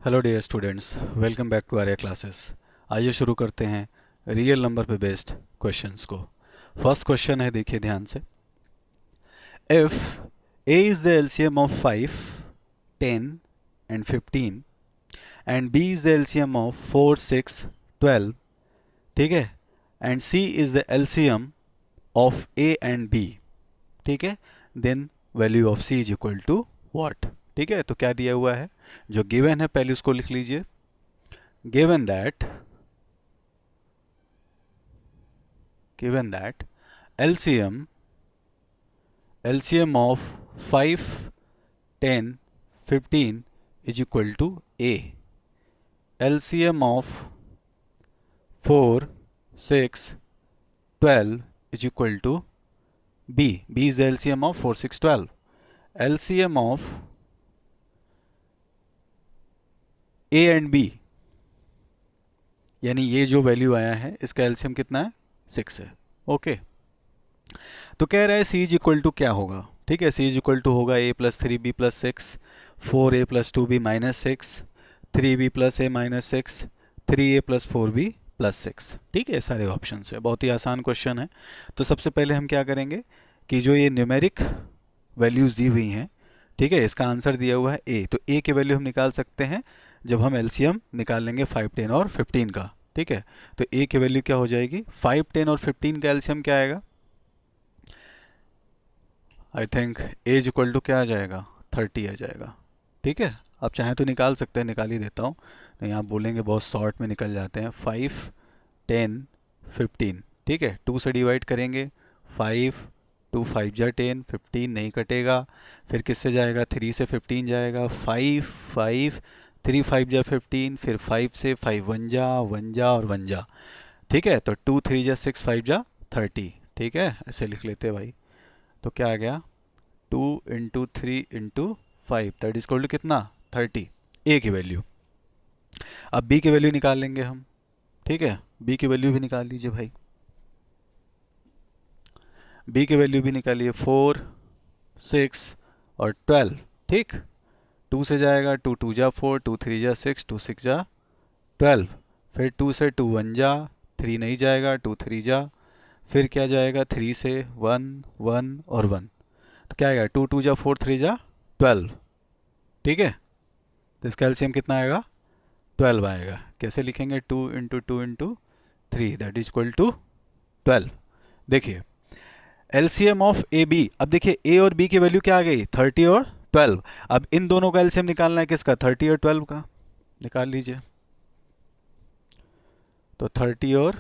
Hello dear students, welcome back to Arya classes. आइए शुरू करते हैं रियल नंबर पे बेस्ड क्वेश्चंस को। फर्स्ट क्वेश्चन है, देखिए ध्यान से। If A is the LCM of 5, 10 and 15 and B is the LCM of 4, 6, 12, ठीक है, and C is the LCM of A and B, ठीक है, then value of C is equal to what. ठीक है, तो क्या दिया हुआ है, जो गिवन है पहले उसको लिख लीजिए। given that LCM of 5, 10, 15 is equal to A. LCM of 4, 6, 12 is equal to B. B is the LCM of 4, 6, 12. LCM of A and B, यानी ये जो वैल्यू आया है इसका एलसीएम कितना है, 6 है। ओके, तो कह रहा है सी इज इक्वल टू क्या होगा। ठीक है, सी इज इक्वल टू होगा a plus 3b plus 6, 4a plus 2b minus 6, 3b plus a minus 6, 3a plus 4b plus 6। ठीक है, सारे ऑप्शन है, बहुत ही आसान क्वेश्चन है। तो सबसे पहले हम क्या करेंगे कि जो ये न्यूमेरिक वैल्यूज़ दी हुई हैं, ठीक है, इसका आंसर दिया हुआ है ए, तो ए की वैल्यू हम निकाल सकते हैं जब हम एलसीएम निकाल लेंगे 5, 10 और 15 का। ठीक है, तो ए की वैल्यू क्या हो जाएगी, 5, 10 और 15 का एलसीएम क्या आएगा, I think as equal to क्या आ जाएगा, 30 आ जाएगा। ठीक है, आप चाहें तो निकाल सकते हैं, निकाल ही देता हूँ, नहीं आप बोलेंगे बहुत शॉर्ट में निकल जाते हैं। 5, 10, 15, ठीक है, 2 से डिवाइड करेंगे, 5, 2 5 जा 10, 15 नहीं कटेगा, फिर किससे जाएगा, 3 से 15 जाएगा, 5 5, 3 5 जा 15, फिर 5 से 5 1 जा और 1 जा। ठीक है, तो 2 3 जा 6, 5 जा 30। ठीक है, ऐसे लिख लेते हैं भाई। तो क्या आ गया, 2 into 3 into 5, that is equal to कितना, 30, ए की वैल्यू। अब बी की वैल्यू निकाल लेंगे हम। ठीक है, बी की वैल्यू भी निकाल लीजिए भाई, बी की वैल्यू भी निकालिए, 4, 6 और 12। ठीक, 2 से जाएगा, 2 2 जा 4, 2 3 जा 6, 2 6 जा 12, फिर 2 से 2 1 जा, 3 नहीं जाएगा, 2 3 जा, फिर क्या जाएगा, 3 से 1 1 और 1, तो क्या आएगा, 2 2 जा 4, 3 जा 12। ठीक है, तो इसका एलसीएम कितना आएगा, 12 आएगा। कैसे लिखेंगे, 2 into 2 into 3, that is equal to 12। देखिए एलसीएम ऑफ ए बी, अब देखिए ए और बी की वैल्यू क्या आ गई, 30 और 12। अब इन दोनों का एलसीएम निकालना है, किसका, 30 और 12 का, निकाल लीजिए। तो 30 और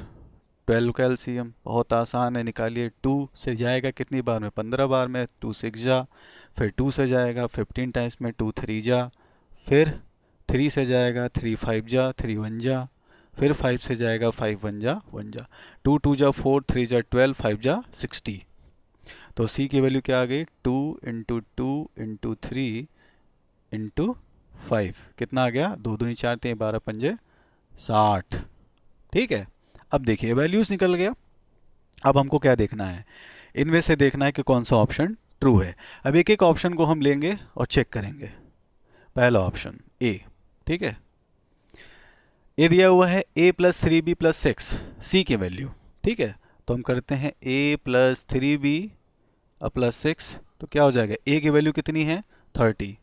12 का एलसीएम बहुत आसान है, निकालिए। 2 से जाएगा कितनी बार में, 15 बार में, 2 6 जा, फिर 2 से जाएगा 15 टाइम्स में, 2 3 जा, फिर 3 से जाएगा 3 5 जा, 3 1 जा, फिर 5 से जाएगा 5 1 जा 1 जा, 2 2 जा 4, 3 जा 12, 5 जा 60। तो सी की वैल्यू क्या आ गई, 2 इंटू 2 इंटू 3 इंटू 5, कितना आ गया, 2 दूनी 4 3 12 पंजे 60। ठीक है, अब देखिए वैल्यूज निकल गया। अब हमको क्या देखना है, इनमें से देखना है कि कौन सा ऑप्शन ट्रू है। अब एक एक ऑप्शन को हम लेंगे और चेक करेंगे। पहला ऑप्शन ए, ठीक है, ए दिया हुआ है ए प्लस 3b प्लस 6, सी की वैल्यू। ठीक है, तो हम करते हैं ए प्लस 3b प्लस 6, तो क्या हो जाएगा, ए की वैल्यू कितनी है, 30,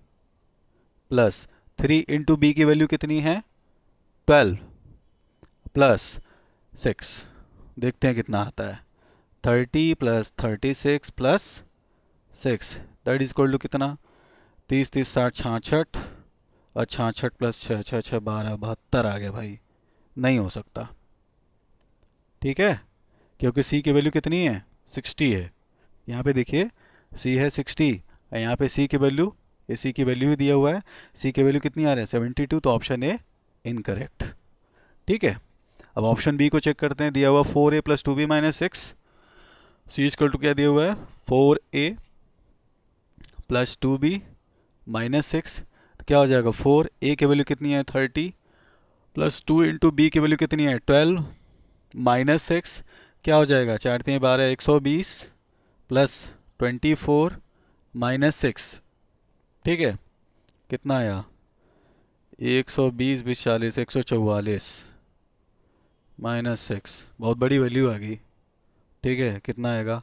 प्लस 3 इंटू बी की वैल्यू कितनी है, 12, प्लस 6, देखते हैं कितना आता है, 30 plus 36 plus 6, that is equal to कितना, 30 30 60 66, और 66 प्लस 6 6 6 12 72 आ गया भाई, नहीं हो सकता। ठीक है, क्योंकि सी की वैल्यू कितनी है, 60 है। यहाँ पे देखिए सी है 60, और यहाँ पे सी की वैल्यू, ये सी की वैल्यू ही दिया हुआ है, सी की वैल्यू कितनी आ रही है, 72, तो ऑप्शन ए इनकरेक्ट। ठीक है, अब ऑप्शन बी को चेक करते हैं, दिया हुआ 4a plus 2b minus 6, C equal to क्या दिया हुआ है, 4a प्लस 2b माइनस 6, तो क्या हो जाएगा, 4 a की वैल्यू कितनी है, 30, प्लस 2 इंटू बी की वैल्यू कितनी है, 12, माइनस 6, क्या हो जाएगा, 4 3 12 120, प्लस 24 माइनस 6। ठीक है, कितना आया, 120 बीस 40 144 -6, बहुत बड़ी वैल्यू आ गई। ठीक है, कितना आएगा?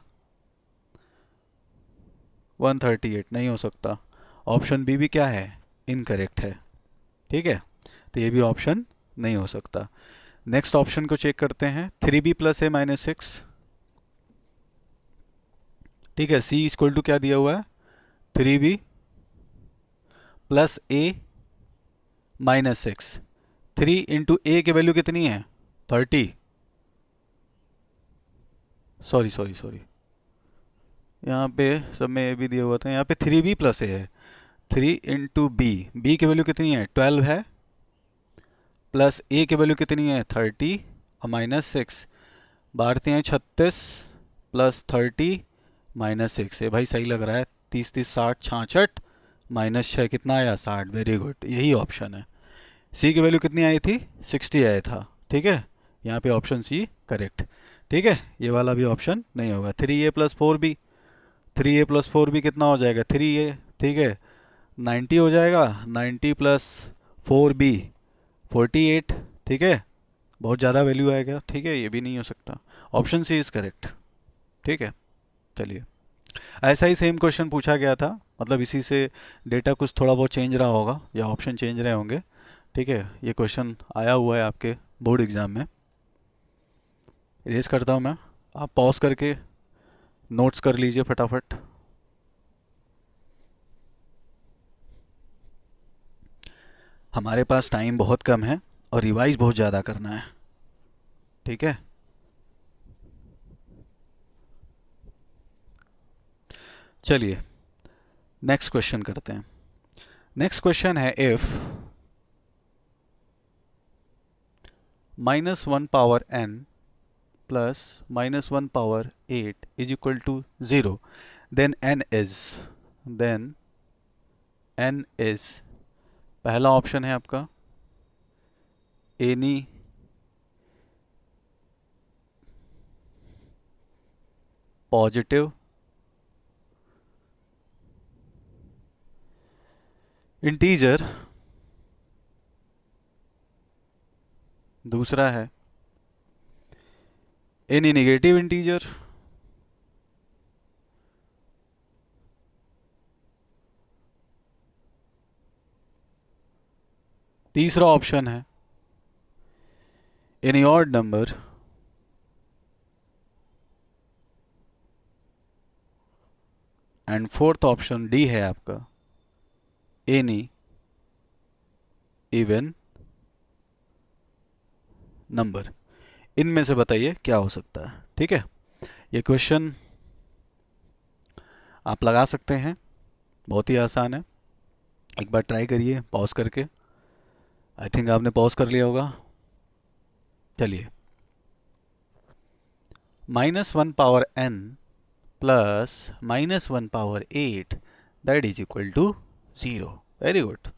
138। नहीं हो सकता। ऑप्शन बी भी क्या है? इनकरेक्ट है। ठीक है, तो ये भी ऑप्शन नहीं हो सकता। नेक्स्ट ऑप्शन को चेक करते हैं, 3b + a - 6। ठीक है, c = क्या दिया हुआ है? 3b + a - 6। 3 इंटू ए की वैल्यू कितनी है? 30। सॉरी सॉरी सॉरी, यहाँ पे सब में ए भी दिया हुआ था, यहाँ पे 3b + a है। 3 इंटू बी की वैल्यू कितनी है? 12 है, प्लस ए की वैल्यू कितनी है? 30 और -6। बारते हैं 36 + 30 -6। ये भाई सही लग रहा है। 30 30 60 66 -6 कितना आया? 60। वेरी गुड, यही ऑप्शन है। सी की वैल्यू कितनी आई थी? 60 आया था। ठीक है, यहाँ पे ऑप्शन सी करेक्ट। ठीक है, ये वाला भी ऑप्शन नहीं होगा। 3a + 4b, 3a + 4b कितना हो जाएगा? 3a। ठीक है, 90 हो जाएगा। 90 + 4b 48। ठीक है, बहुत ज़्यादा वैल्यू आएगा। ठीक है, ये भी नहीं हो सकता। Option C is correct. ठीक है, चलिए। ऐसा ही सेम क्वेश्चन पूछा गया था, मतलब इसी से डेटा कुछ थोड़ा बहुत चेंज रहा होगा या ऑप्शन चेंज रहे होंगे। ठीक है, ये क्वेश्चन आया हुआ है आपके बोर्ड एग्जाम में। इरेज करता हूँ मैं, आप पॉज करके नोट्स कर लीजिए फटाफट। हमारे पास टाइम बहुत कम है और रिवाइज बहुत ज़्यादा करना है। ठीक है, चलिए नेक्स्ट क्वेश्चन करते हैं। नेक्स्ट क्वेश्चन है, if -1 power n plus -1 power 8 is equal to 0, then n is पहला ऑप्शन है आपका एनी पॉजिटिव इंटीजर, दूसरा है एनी नेगेटिव इंटीजर, तीसरा ऑप्शन है any odd number, and fourth option D है आपका एनी इवन नंबर। इनमें से बताइए क्या हो सकता है। ठीक है, ये क्वेश्चन आप लगा सकते हैं, बहुत ही आसान है। एक बार ट्राई करिए पॉज करके। आई थिंक आपने पॉज कर लिया होगा। चलिए, -1 power n plus -1 power 8 that is equal to 0। Very good.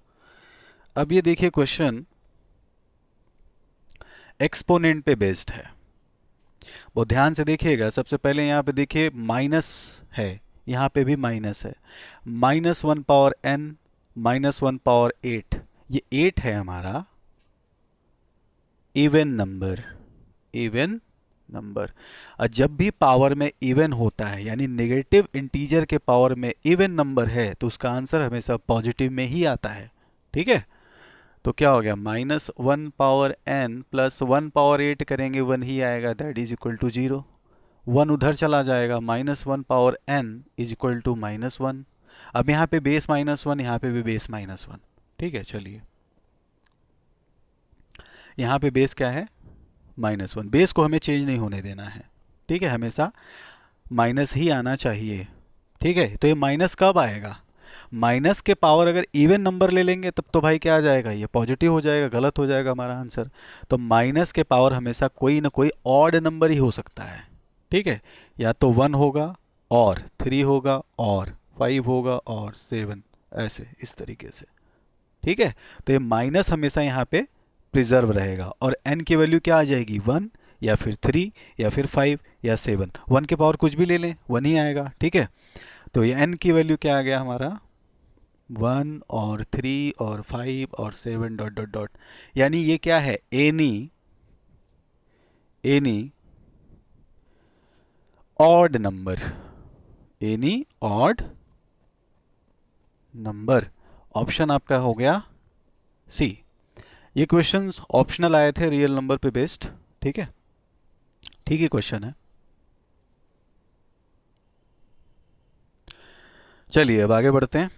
अब ये देखिए, क्वेश्चन एक्सपोनेंट पे बेस्ड है। वो ध्यान से देखिएगा। सबसे पहले यहाँ पे देखिए माइनस है, यहाँ पे भी माइनस है। -1 पावर n -1 पावर 8, ये 8 है हमारा इवन नंबर। इवन नंबर, और जब भी पावर में इवन होता है यानी नेगेटिव इंटीजर के पावर में इवन नंबर है तो उसका आंसर हमेशा पॉजिटिव में ही आता है। ठीक है, तो क्या हो गया? -1 पावर n प्लस 1 पावर 8 करेंगे 1 ही आएगा, दैट इज इक्वल टू 0। 1 उधर चला जाएगा, -1 power n is equal to -1। अब यहाँ पे बेस -1, यहाँ पे भी बेस -1। ठीक है, चलिए यहाँ पे बेस क्या है? -1। बेस को हमें चेंज नहीं होने देना है। ठीक है, हमेशा माइनस ही आना चाहिए। ठीक है, तो ये माइनस कब आएगा? माइनस के पावर अगर इवन नंबर ले लेंगे तब तो भाई क्या आ जाएगा? ये पॉजिटिव हो जाएगा, गलत हो जाएगा हमारा आंसर। तो माइनस के पावर हमेशा कोई ना कोई ऑड नंबर ही हो सकता है। ठीक है, या तो 1 होगा और 3 होगा और 5 होगा और 7, ऐसे इस तरीके से। ठीक है, तो ये माइनस हमेशा यहाँ पे प्रिजर्व रहेगा और n की वैल्यू क्या आ जाएगी? 1 या फिर 3 या फिर 5 या 7। 1 के पावर कुछ भी ले लें 1 ही आएगा। ठीक है, तो ये n की वैल्यू क्या आ गया हमारा? 1 और 3 और 5 और 7 डॉट डॉट डॉट। यानी ये क्या है, any odd number, any odd number. Option आपका हो गया सी। ये क्वेश्चंस ऑप्शनल आए थे रियल नंबर पे बेस्ड। ठीक है, ठीक है क्वेश्चन है। चलिए अब आगे बढ़ते हैं।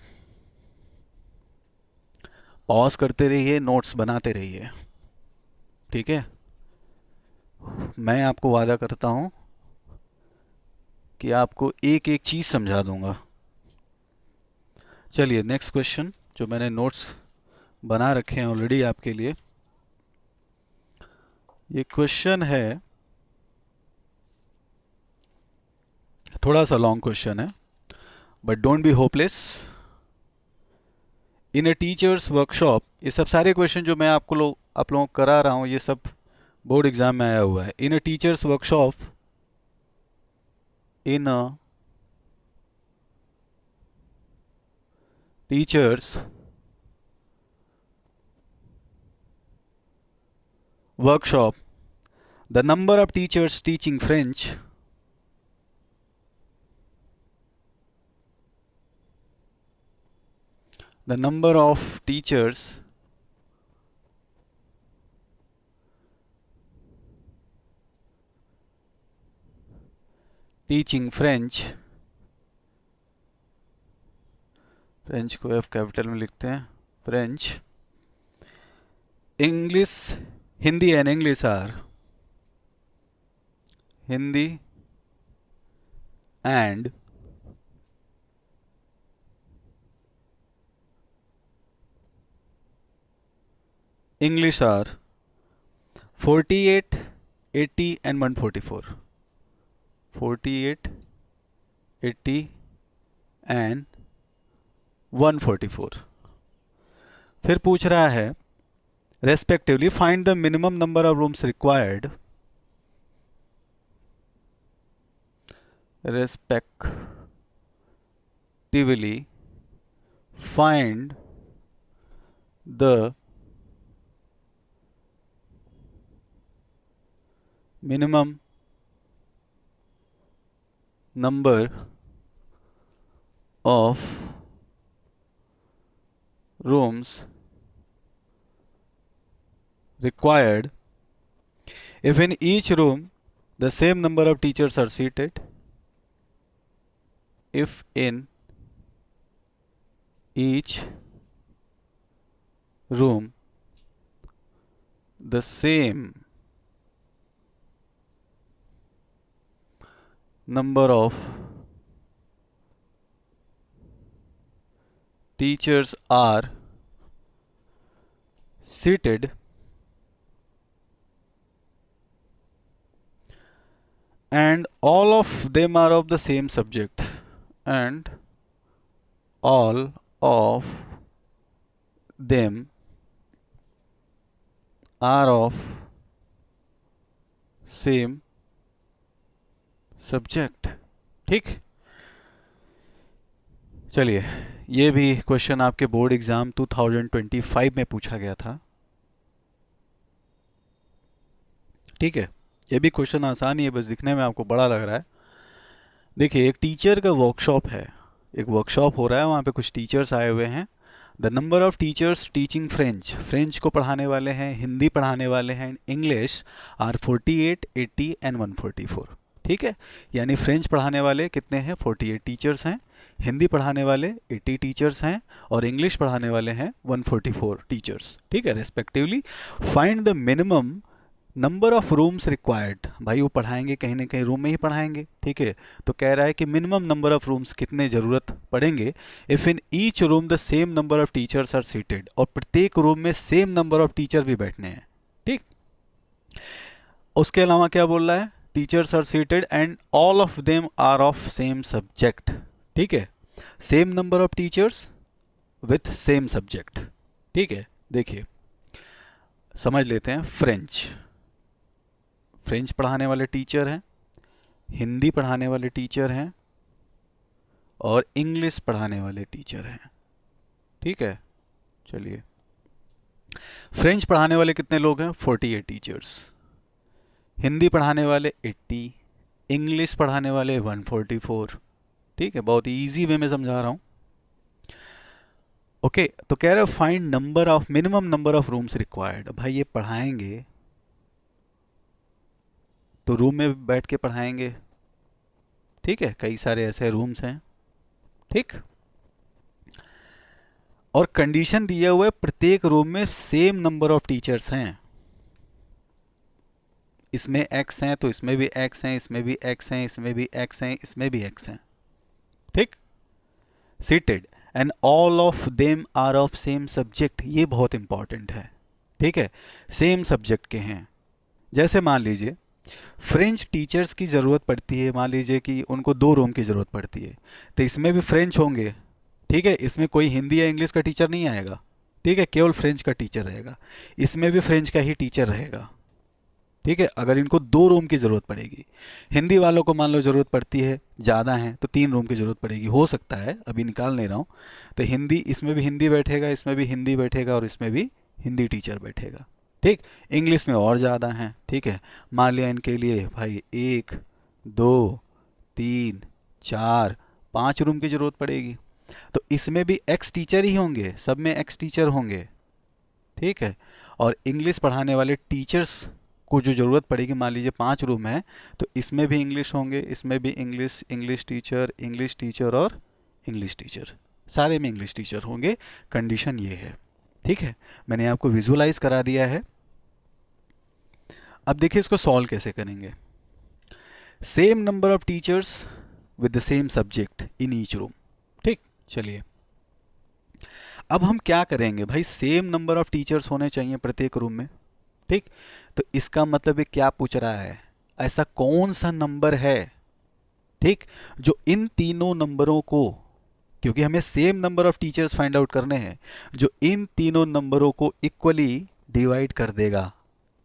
पॉज करते रहिए, नोट्स बनाते रहिए। ठीक है, मैं आपको वादा करता हूं कि आपको एक एक चीज समझा दूंगा। चलिए नेक्स्ट क्वेश्चन, जो मैंने नोट्स बना रखे हैं ऑलरेडी आपके लिए। ये क्वेश्चन है, थोड़ा सा लॉन्ग क्वेश्चन है, but don't be hopeless. In A teachers workshop, ये सब सारे क्वेश्चन जो मैं आप लोगों को करा रहा हूँ, ये सब बोर्ड एग्जाम में आया हुआ है। In a teachers workshop, in a teachers workshop, the number of teachers teaching French the number of teachers teaching French, French को एफ कैपिटल में लिखते हैं, French, English, Hindi and English are, Hindi and English are 48, 80 and 144, 48, 80 and 144। फिर पूछ रहा है respectively find the minimum number of rooms required, respectively find the minimum number of rooms required if in each room the same number of teachers are seated, if in each room the same number of teachers are seated and all of them are of the same subject, and all of them are of same subject। ठीक, चलिए ये भी question आपके board exam 2025 में पूछा गया था। ठीक है, ये भी क्वेश्चन आसान ही है, बस दिखने में आपको बड़ा लग रहा है। देखिए एक टीचर का वर्कशॉप है, एक वर्कशॉप हो रहा है, वहाँ पे कुछ टीचर्स आए हुए हैं। The number of teachers teaching French, French को पढ़ाने वाले हैं, हिंदी पढ़ाने वाले हैं, इंग्लिश आर 48, 80 एंड 144। ठीक है, यानी फ्रेंच पढ़ाने वाले कितने हैं, 48 टीचर्स हैं, हिंदी पढ़ाने वाले 80 टीचर्स हैं, और इंग्लिश पढ़ाने वाले हैं 144 टीचर्स। ठीक है, respectively find the minimum number of rooms required. भाई वो पढ़ाएंगे कहीं ना कहीं रूम में ही पढ़ाएंगे। ठीक है, तो कह रहा है कि मिनिमम नंबर ऑफ रूम्स कितने ज़रूरत पड़ेंगे if in each room the same number of teachers are seated, और प्रत्येक रूम में सेम नंबर ऑफ टीचर भी बैठने हैं। ठीक, उसके अलावा क्या बोल रहा है, teachers are seated and all of them are of same subject. ठीक है, same number of teachers with same subject. ठीक है, देखिए समझ लेते हैं। फ्रेंच, फ्रेंच पढ़ाने वाले टीचर हैं, हिंदी पढ़ाने वाले टीचर हैं, और इंग्लिश पढ़ाने वाले टीचर हैं। ठीक है, चलिए। फ्रेंच पढ़ाने वाले कितने लोग हैं? 48 टीचर्स। हिंदी पढ़ाने वाले 80। इंग्लिश पढ़ाने वाले 144। ठीक है, बहुत इजी वे में समझा रहा हूँ। ओके, तो कह रहे हो find number of minimum number of rooms required. भाई ये पढ़ाएंगे तो रूम में बैठ के पढ़ाएंगे, ठीक है, कई सारे ऐसे रूम्स हैं, ठीक। और कंडीशन दिया हुआ है प्रत्येक रूम में सेम नंबर ऑफ टीचर्स हैं। इसमें एक्स हैं तो इसमें भी एक्स हैं, इसमें भी एक्स हैं, इसमें भी एक्स हैं, इसमें भी एक्स हैं, ठीक। Seated and all of them are of same subject, ये बहुत इंपॉर्टेंट है, ठीक है, सेम सब्जेक्ट के हैं। जैसे मान लीजिए फ्रेंच टीचर्स की ज़रूरत पड़ती है, मान लीजिए कि उनको 2 रूम की ज़रूरत पड़ती है, तो इसमें भी फ्रेंच होंगे, ठीक है, इसमें कोई हिंदी या इंग्लिश का टीचर नहीं आएगा, ठीक है, केवल फ्रेंच का टीचर रहेगा। इसमें भी फ्रेंच का ही टीचर रहेगा, ठीक है। अगर इनको 2 रूम की ज़रूरत पड़ेगी, हिंदी वालों को मान लो ज़रूरत पड़ती है, ज़्यादा हैं तो 3 रूम की ज़रूरत पड़ेगी, हो सकता है, अभी निकाल नहीं रहा हूँ। तो हिंदी, इसमें भी हिंदी बैठेगा, इसमें भी हिंदी बैठेगा और इसमें भी हिंदी टीचर बैठेगा, ठीक। इंग्लिश में और ज़्यादा हैं, ठीक है, मान लिया इनके लिए भाई 1 2 3 4 5 रूम की ज़रूरत पड़ेगी। तो इसमें भी एक्स टीचर ही होंगे, सब में एक्स टीचर होंगे, ठीक है। और इंग्लिश पढ़ाने वाले टीचर्स को जो ज़रूरत पड़ेगी, मान लीजिए 5 रूम है, तो इसमें भी इंग्लिश होंगे, इसमें भी इंग्लिश, इंग्लिश टीचर और इंग्लिश टीचर, सारे में इंग्लिश टीचर होंगे। कंडीशन ये है, ठीक है। मैंने आपको विजुअलाइज करा दिया है। अब देखिए इसको सॉल्व कैसे करेंगे। Same number of teachers with the same subject in each room, ठीक। चलिए अब हम क्या करेंगे भाई, सेम नंबर ऑफ टीचर्स होने चाहिए प्रत्येक रूम में, ठीक। तो इसका मतलब ये क्या पूछ रहा है, ऐसा कौन सा नंबर है, ठीक, जो इन तीनों नंबरों को, क्योंकि हमें same number of teachers find out करने हैं, जो इन तीनों नंबरों को इक्वली डिवाइड कर देगा,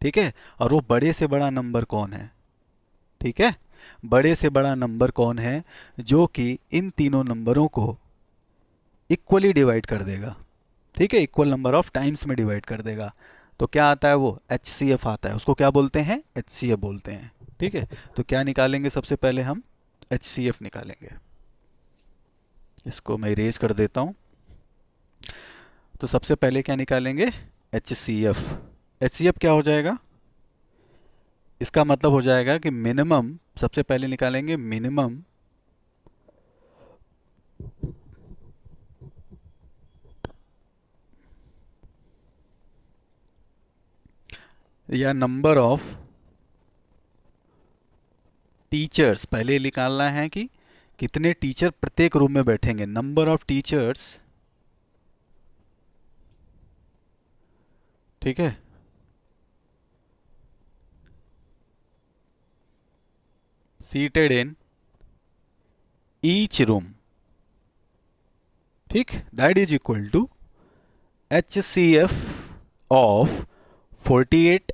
ठीक है। और वो बड़े से बड़ा नंबर कौन है, ठीक है, बड़े से बड़ा नंबर कौन है जो कि इन तीनों नंबरों को इक्वली डिवाइड कर देगा, ठीक है, इक्वल नंबर ऑफ टाइम्स में डिवाइड कर देगा। तो क्या आता है वो, HCF आता है, उसको क्या बोलते हैं, HCF बोलते हैं, ठीक है। तो क्या निकालेंगे, सबसे पहले हम HCF निकालेंगे। इसको मैं इरेज कर देता हूं। तो सबसे पहले क्या निकालेंगे, HCF। HCF क्या हो जाएगा, इसका मतलब हो जाएगा कि मिनिमम, सबसे पहले निकालेंगे मिनिमम या नंबर ऑफ टीचर्स, पहले निकालना है कि कितने टीचर प्रत्येक रूम में बैठेंगे, नंबर ऑफ टीचर्स, ठीक है, सीटेड इन ईच रूम, ठीक, that is equal to HCF of 48,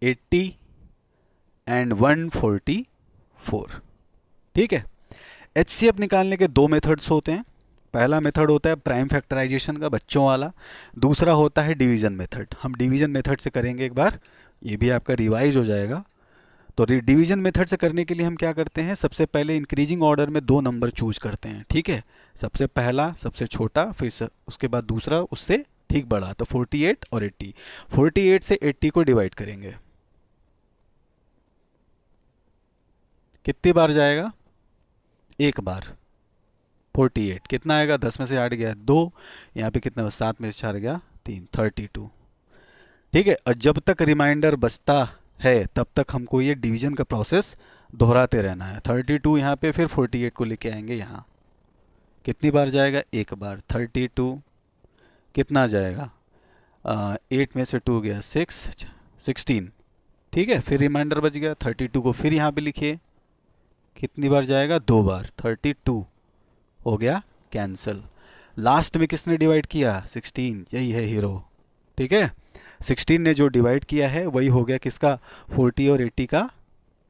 80 and 144, ठीक है। HCF निकालने के 2 मेथड्स होते हैं। पहला मेथड होता है प्राइम फैक्टराइजेशन का, बच्चों वाला। दूसरा होता है डिवीजन मेथड। हम डिवीजन मेथड से करेंगे एक बार, ये भी आपका रिवाइज हो जाएगा। तो डिवीजन मेथड से करने के लिए हम क्या करते हैं, सबसे पहले इंक्रीजिंग ऑर्डर में 2 नंबर चूज करते हैं, ठीक है। सबसे पहला सबसे छोटा, फिर उसके बाद दूसरा उससे ठीक बड़ा। तो 48 और 80, 48 से 80 को डिवाइड करेंगे, कितनी बार जाएगा, एक बार। 48 कितना आएगा, 10 में से 8 गया 2, यहाँ पे कितना, 7 में से 4 गया 3, 32, ठीक है। और जब तक रिमाइंडर बचता है तब तक हमको ये डिवीजन का प्रोसेस दोहराते रहना है। 32 यहाँ पे, फिर 48 को लेके आएंगे यहाँ, कितनी बार जाएगा, एक बार। 32 कितना जाएगा, 8 में से 2 गया 16, ठीक है, फिर रिमाइंडर बच गया। 32 को फिर यहाँ पे लिखिए, कितनी बार जाएगा, 2 बार। 32 हो गया कैंसिल। लास्ट में किसने डिवाइड किया, 16, यही है हीरो, ठीक है। 16 ने जो डिवाइड किया है वही हो गया किसका, 40 और 80 का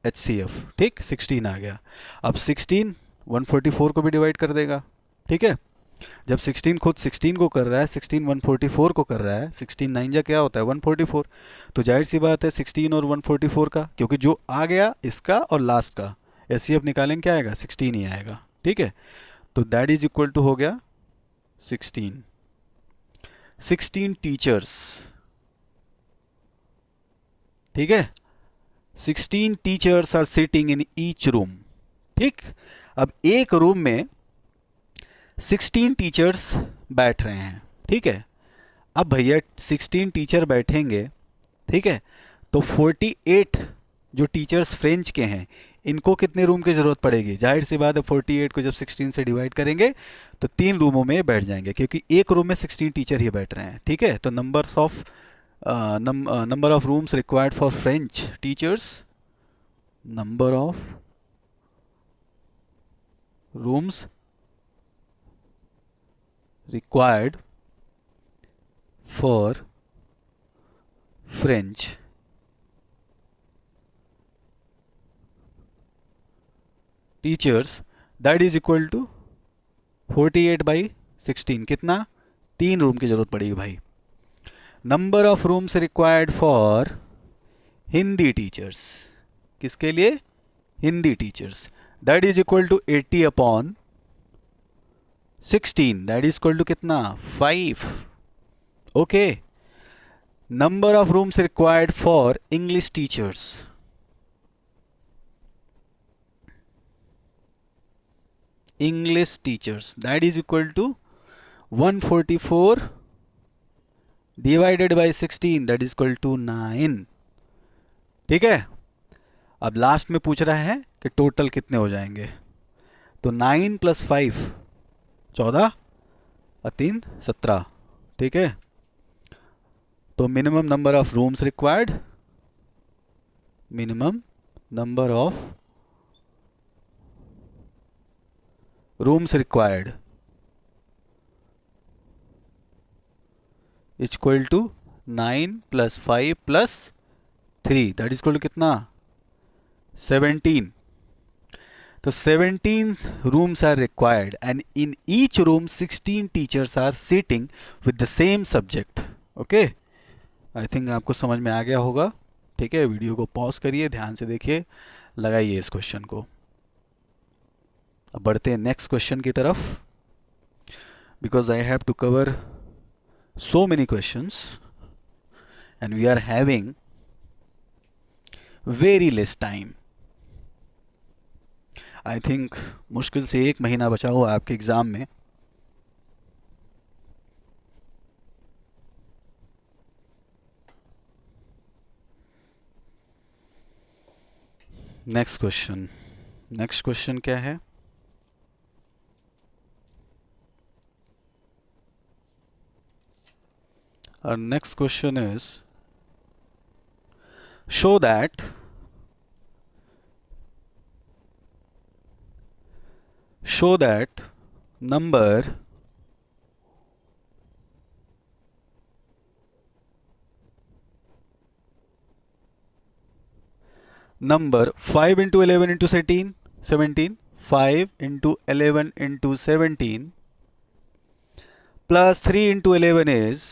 HCF, ठीक, 16 आ गया। अब 16 144 को भी डिवाइड कर देगा, ठीक है। जब 16 खुद 16 को कर रहा है, 16 144 को कर रहा है, 16 9 जा क्या होता है 144, तो जाहिर सी बात है 16 और 144 का, क्योंकि जो आ गया इसका और लास्ट का एचसीएफ निकालेंगे क्या आएगा 16 ही आएगा, ठीक है। तो दैट इज इक्वल टू हो गया 16। 16 टीचर्स, ठीक है, 16 teachers are sitting in each room, ठीक। अब एक रूम में 16 टीचर्स बैठ रहे हैं, ठीक है। अब भैया 16 टीचर बैठेंगे, ठीक है, तो 48 जो टीचर्स फ्रेंच के हैं इनको कितने रूम की ज़रूरत पड़ेगी, जाहिर सी बात है 48 को जब 16 से डिवाइड करेंगे तो 3 रूमों में बैठ जाएंगे, क्योंकि एक रूम में 16 टीचर ही बैठ रहे हैं, ठीक है। तो number of rooms required for French teachers, number of rooms required for French teachers, that is equal to 48 by 16, कितना 3 रूम की जरूरत पड़ेगी भाई। Number of rooms required for Hindi teachers, किसके लिए Hindi teachers, that is equal to 80 upon 16, that is equal to कितना 5, okay. Number of rooms required for English teachers, English teachers that is equal to 144 divided by 16, that is equal to 9, ठीक है। अब last में पूछ रहा है कि total कितने हो जाएंगे, तो 9 + 5 14 और 3 17, ठीक है। तो minimum number of rooms required, minimum number of rooms required equal to 9 + 5 + 3, that is equal to कितना 17। तो 17 rooms are required and in each room 16 teachers are sitting with the same subject, okay। I think आपको समझ में आ गया होगा, ठीक है। Video को पॉज करिए, ध्यान से देखिए, लगाइए इस क्वेश्चन को। अब बढ़ते हैं नेक्स्ट क्वेश्चन की तरफ, because I have to cover so many questions and we are having very less time। I think मुश्किल से 1 महीना बचा हुआ आपके एग्जाम में। नेक्स्ट क्वेश्चन क्या है, our next question is show that number number 5 into 11 into 17 5 into 11 into 17 plus 3 into 11 is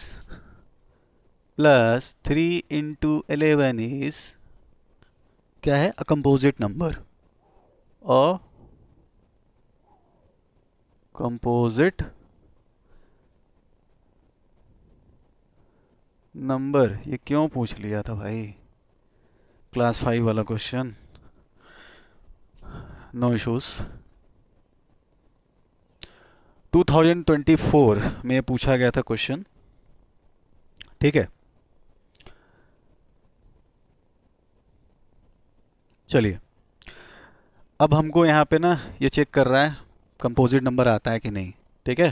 plus 3 into 11 is क्या है, अ कंपोजिट नंबर, अ कंपोजिट नंबर। ये क्यों पूछ लिया था भाई, क्लास 5 वाला क्वेश्चन, नो इश्यूज। 2024 में पूछा गया था क्वेश्चन, ठीक है। चलिए, अब हमको यहाँ पे ना ये चेक कर रहा है कंपोजिट नंबर आता है कि नहीं, ठीक है।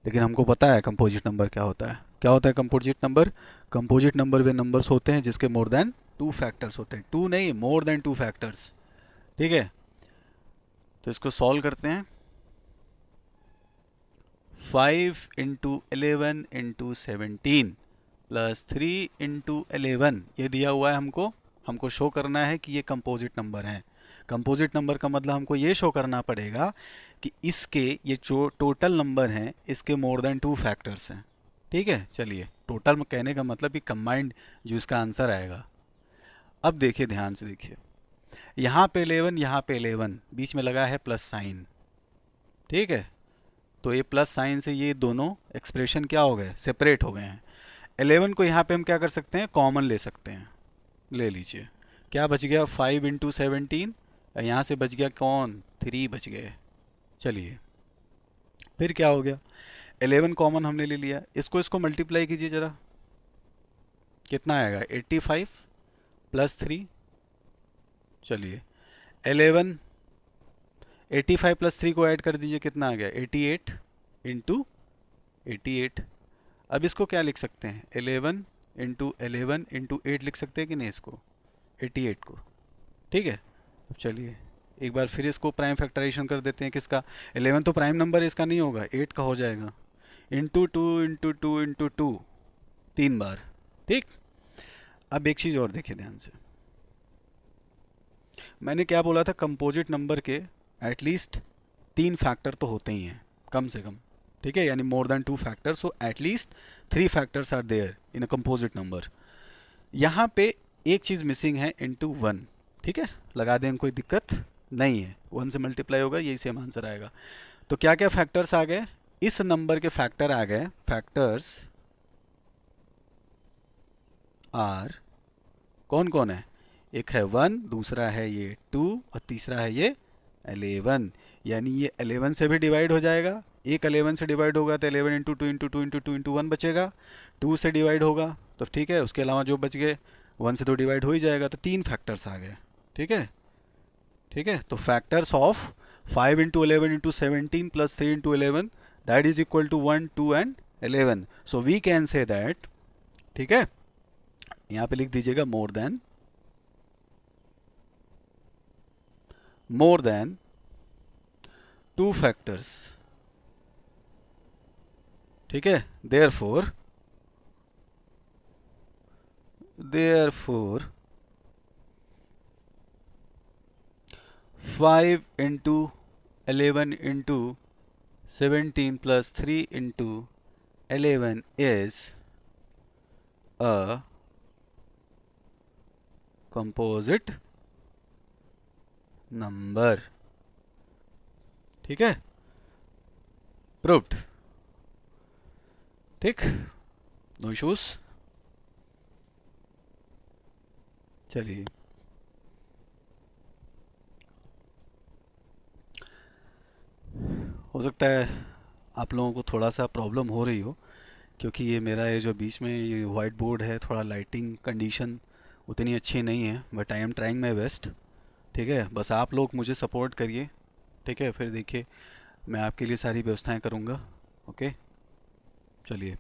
लेकिन हमको पता है कंपोजिट नंबर क्या होता है। क्या होता है कंपोजिट नंबर, कंपोजिट नंबर वे नंबर्स होते हैं जिसके मोर देन 2 फैक्टर्स होते हैं, 2 नहीं मोर देन 2 फैक्टर्स, ठीक है। तो इसको सॉल्व करते हैं। 5 into 11 into 17 प्लस 3 into 11 ये दिया हुआ है हमको शो करना है कि ये कंपोजिट नंबर हैं। कंपोजिट नंबर का मतलब हमको ये शो करना पड़ेगा कि इसके ये जो टोटल नंबर हैं इसके मोर देन 2 फैक्टर्स हैं। ठीक है, चलिए टोटल कहने का मतलब कि कंबाइंड जो इसका आंसर आएगा। अब देखिए, ध्यान से देखिए, यहाँ पे 11, यहाँ पे 11, बीच में लगा है प्लस साइन। ठीक है, तो ये प्लस साइन से ये दोनों एक्सप्रेशन क्या हो गए, सेपरेट हो गए हैं। 11 को यहाँ पे हम क्या कर सकते हैं, कॉमन ले सकते हैं। ले लीजिए, क्या बच गया, 5 इंटू 17, यहाँ से बच गया कौन, 3 बच गए। चलिए फिर क्या हो गया, 11 कॉमन हमने ले लिया, इसको मल्टीप्लाई कीजिए ज़रा, कितना आएगा, 85 प्लस 3। चलिए 11, 85 प्लस 3 को ऐड कर दीजिए, कितना आ गया, 88 इंटू 88। अब इसको क्या लिख सकते हैं, 11 इंटू 11 इंटू 8 लिख सकते हैं कि नहीं, इसको 88 को। ठीक है, अब चलिए एक बार फिर इसको प्राइम फैक्टराइजेशन कर देते हैं। किसका, 11 तो प्राइम नंबर है, इसका नहीं होगा, 8 का हो जाएगा। इंटू 2 इंटू 2 इंटू 2, 3 बार। ठीक, अब एक चीज़ और देखिए ध्यान से, मैंने क्या बोला था, कंपोजिट नंबर के एटलीस्ट 3 फैक्टर तो होते ही हैं कम से कम। ठीक है, यानी more than 2 factors, so at least 3 factors are there in a composite number. यहाँ पे एक चीज़ मिसिंग है, इंटू 1। ठीक है, लगा दें, कोई दिक्कत नहीं है, 1 से मल्टीप्लाई होगा, यही सेम आंसर आएगा। तो क्या क्या फैक्टर्स आ गए, इस नंबर के फैक्टर आ गए, फैक्टर्स आर कौन कौन है, एक है 1, दूसरा है ये 2 और तीसरा है ये 11। यानी ये 11 से भी डिवाइड हो जाएगा, एक 11 से डिवाइड होगा तो 11 इंटू 2 इंटू 2 इंटू 2 इंटू 1 बचेगा, 2 से डिवाइड होगा तो ठीक है, उसके अलावा जो बच गए 1 से तो डिवाइड हो ही जाएगा, तो 3 फैक्टर्स आ गए। ठीक है, ठीक है, तो factors of 5 into 11 into 17 plus 3 into 11 that is equal to 1, 2 and 11। So we can say that, ठीक है, यहाँ पे लिख दीजिएगा मोर देन 2 फैक्टर्स। ठीक है, therefore 5 into 11 into 17 plus 3 into 11 is a composite number। ठीक है, प्रूव्ड। ठीक, नो इश्यूज। चलिए हो सकता है आप लोगों को थोड़ा सा प्रॉब्लम हो रही हो, क्योंकि ये मेरा ये जो बीच में ये वाइट बोर्ड है, थोड़ा लाइटिंग कंडीशन उतनी अच्छी नहीं है, but I am trying my best. ठीक है, बस आप लोग मुझे सपोर्ट करिए। ठीक है, फिर देखिए मैं आपके लिए सारी व्यवस्थाएं करूँगा। ओके, चलिए।